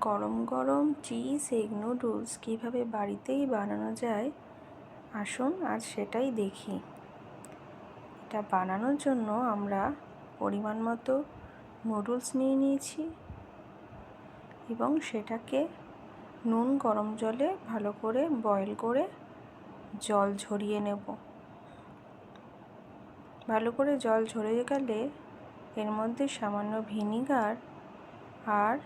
গরম গরম cheese egg noodles কীভাবে বাড়িতেই বানানো যায় আসুন আজ সেটাই দেখি। এটা বানানোর জন্য আমরা পরিমাণ মতো নুডলস নিয়ে নিয়েছি এবং সেটাকে নুন গরম জলে ভালো করে বয়েল করে জল ঝরিয়ে নেব। ভালো করে জল ঝরে গেলে এর মধ্যে সামান্য ভিনিগার আর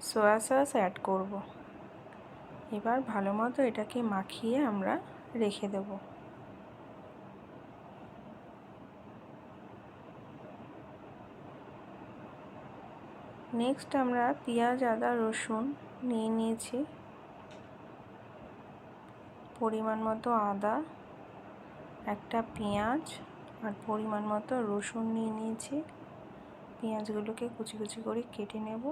সয়া সস অ্যাড করব। এবার ভালো মতো এটাকে মাখিয়ে আমরা রেখে দেব। নেক্সট আমরা পেঁয়াজ আদা রসুন নিয়ে নিয়েছি, পরিমাণ মতো আদা, একটা পেঁয়াজ আর পরিমাণ মতো রসুন নিয়ে নিয়েছি। পেঁয়াজগুলোকে কুচি কুচি করে কেটে নেব,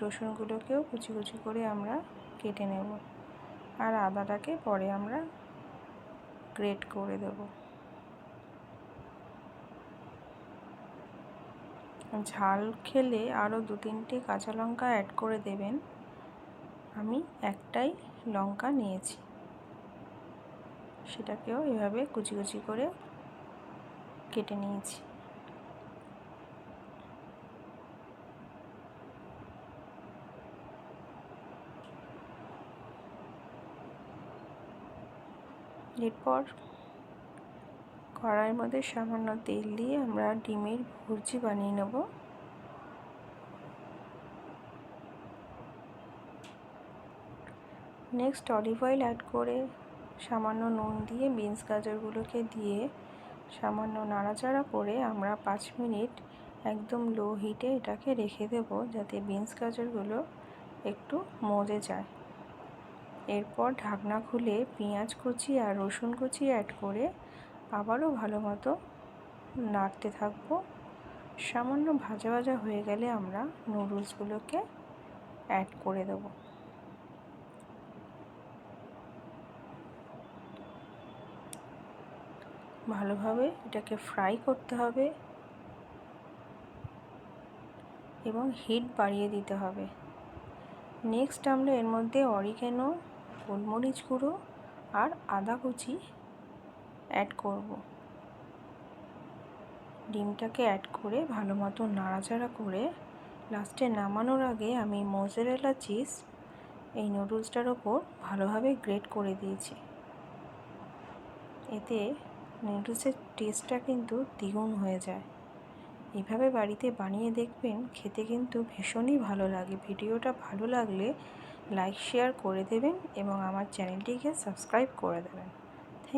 রসুনগুলোকেও কুচি কুচি করে আমরা কেটে নেব আর আদাটাকে পরে আমরা গ্রেট করে দেব। ঝাল খেলে আরও 2-3টে কাঁচা লঙ্কা অ্যাড করে দেবেন। আমি একটাই লঙ্কা নিয়েছি, সেটাকেও এভাবে কুচি কুচি করে কেটে নিয়েছি। এরপর কড়াইয়ের মধ্যে সামান্য তেল দিয়ে আমরা ডিমের ভুর্জি বানিয়ে নেব। নেক্সট অলিভ অয়েল অ্যাড করে সামান্য নুন দিয়ে বিনস গাজরগুলোকে দিয়ে সামান্য নাড়াচাড়া করে আমরা 5 মিনিট একদম লো হিটে এটাকে রেখে দেব, যাতে বিনস গাজরগুলো একটু মজে যায়। এরপর ঢাকনা খুলে পেঁয়াজ কুচি আর রসুন কুচি অ্যাড করে আবারও ভালো মতো নাড়তে থাকবো। সামান্য ভাজা ভাজা হয়ে গেলে আমরা নুডলসগুলোকে অ্যাড করে দেব। ভালোভাবে এটাকে ফ্রাই করতে হবে এবং হিট বাড়িয়ে দিতে হবে। নেক্সট আমরা এর মধ্যে অরিগ্যানো, গোলমরিচ গুঁড়ো আর আদা কুচি অ্যাড করব। ডিমটাকে অ্যাড করে ভালো মতো নাড়াচাড়া করে লাস্টে নামানোর আগে আমি মোজারেলা চিজ এই নুডলসটার ওপর ভালোভাবে গ্রেট করে দিয়েছি। এতে নুডলসের টেস্টটা কিন্তু দ্বিগুণ হয়ে যায়। এভাবে বাড়িতে বানিয়ে দেখবেন, খেতে কিন্তু ভীষণই ভালো লাগে। ভিডিওটা ভালো লাগলে লাইক শেয়ার করে দেবেন এবং আমার চ্যানেলটিকে সাবস্ক্রাইব করে দেবেন।